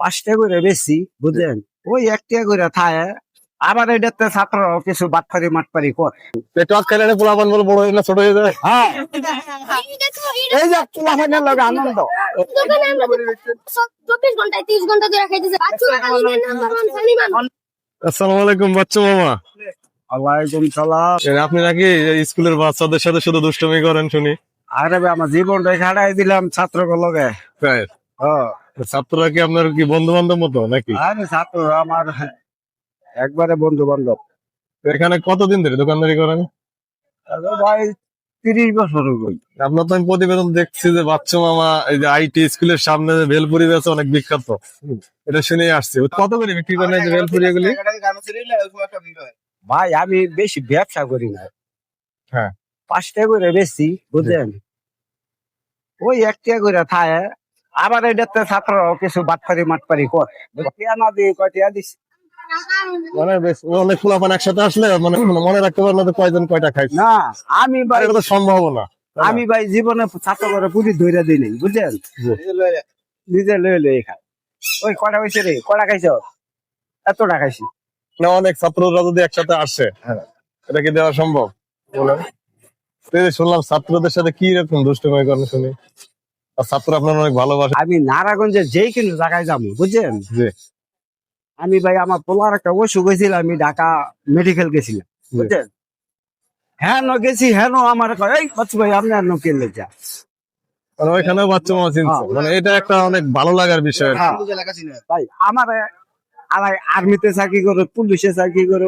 5 টাকা করে বেশি বুঝলেন, ওই 1 টাকা করে থায়। আবার এটাতে ছাত্র কিছু বাটপারি মাটপারি কর। টক খেলে পোলাপান বলে বড় হয়ে না ছোট হয়ে যায়। হ্যাঁ, এই যে পোলাপানের লগে আনন্দ। দোকানে আমরা 24 ঘন্টায় 30 ঘন্টা ধরে খাইতেছে। বাচ্চা খালি নাম্বার 1 সালিমান। আসসালামু আলাইকুম বাচ্চা মামা। ওয়ালাইকুম সালাম। আপনি নাকি এই স্কুলের বাচ্চাদের সাথে শুধু দুষ্টুমি করেন শুনি? আরে ভাই, আমার জীবনটাই খাড়াই দিলাম ছাত্রগুলোর লগে। তাই? হ্যাঁ, ছাত্ররা কি আপনার কি বন্ধু বান্ধব মতো নাকি? আরে ছাত্র আমার একবারে বন্ধু বান্ধব। এখানে কতদিন ধরে দোকানদারি করেন? ভাই 30 বছর হই। আপনার তো আমি প্রতিবেদন দেখছি যে বাচ্চা মামা এই যে আইটি স্কুলের সামনে যে ভেলপুরি বেচে অনেক বিখ্যাত, এটা শুনে আসছে। কত করে বিক্রি করেন এই যে ভেলপুরি এগুলি? ভাই আমি বেশি ব্যবসা করি না। হ্যাঁ। 5 টাকা করে বেশি বুঝলেন, ওই 1 টাকা করে থায়। আবার এটাতে ছাত্র কিছু বাটপারি মাটপারি কর। টিয়া না দিয়ে কয়টা দিস মানে বেশ অনেক ফুলাপান একসাথে আসলে মানে মনে রাখতে পারেন না যে কয়জন কয়টা খাইছে। না। আমি আর ভাই এটা তো সম্ভব না। আমি ভাই জীবনে ছাত্র করে পুরি ধরে দিই নাই বুঝলেন, নিজে লয়ে লয়ে খাই। ওই কটা হয়েছে রে, কটা খাইছ? এতটা খাইছি। না অনেক ছাত্ররা যদি একসাথে আসে এটা কি দেওয়া সম্ভব বলেন? এই যে শুনলাম ছাত্রদের সাথে কি রকম দুষ্টুমি করেন শুনি, আর ছাত্র আপনার অনেক ভালোবাসে। আমি নারায়ণগঞ্জে যেই কোনো জায়গায় যাবো বুঝছেন, জি আমি ভাই আমার পোলার একটা অসুখ হয়েছিল, আমি ঢাকা মেডিকেল গেছিলাম বুঝছেন। হ্যাঁ গেছি, হ্যাঁ আমার কয়, এই বাচ্চু ভাই আপনি আর নকেলে যা। মানে ওইখানেও বাচ্চা মামা চিনছে, মানে এটা একটা অনেক ভালো লাগার বিষয়। হ্যাঁ। ভাই আমার আর্মিতে চাকরি করে, পুলিশে চাকরি করে,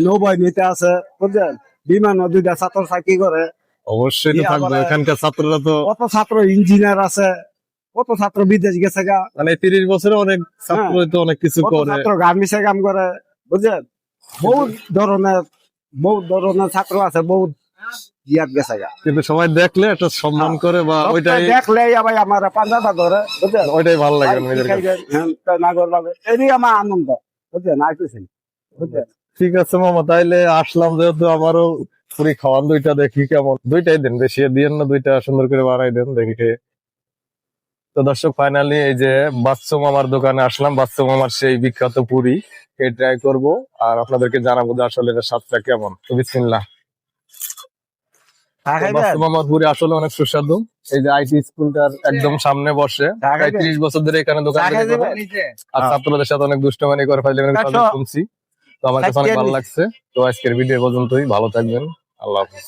নৌবাহিনীতে আছে বুঝলেন, বিমান 2টা ছাত্র চাকরি করে। অবশ্যই তো থাকবে, এখানকার ছাত্ররা তো কত ছাত্র ইঞ্জিনিয়ার আছে, কত ছাত্র বিদেশ গেছে গা, মানে 30 বছরে অনেক ছাত্র তো অনেক কিছু কত করে। ছাত্র গার্মেন্টসে কাম করে বুঝলেন। বহুত ধরনের ছাত্র আছে, বহুত জিয়াত গেছে গা। কিন্তু সবাই দেখলে একটা সম্মান করে বা ওইটাই দেখলে ভাই আমার পাঞ্জাটা ধরে বুঝলেন, ওইটাই ভালো লাগে নিজের কাছে। নাগর লাগে, এরই আমার আনন্দ বুঝলেন, আর কিছু না, বুঝলেন। ঠিক আছে মামা, তাইলে আসলাম যেহেতু আমারও পুরি খাওয়ান, দুইটা দেখি কেমন। দুইটাই দেন, বেশি দিয়েন না, দুইটা সুন্দর করে বানাই দেন দেখি খেয়ে। তো দর্শক ফাইনালি এই যে বাচ্চু মামার দোকানে আসলাম, বাচ্চু মামার সেই বিখ্যাত পুরি খেয়ে ট্রাই করবো আর আপনাদেরকে জানাবো যে আসলে এটার স্বাদটা কেমন। তো বিসমিল্লাহ। বাচ্চু মামার পুরি আসলে অনেক সুস্বাদু। এই যে আইটি স্কুলটার একদম সামনে বসে প্রায় 30 বছর ধরে এখানে দোকান করে আর ছাত্রদের সাথে অনেক দুষ্টমানি করে ফেলে শুনছি। তো আমার কাছে অনেক ভালো লাগছে। তো আজকের ভিডিও পর্যন্তই, ভালো থাকবেন, আল্লাহ হাফেজ।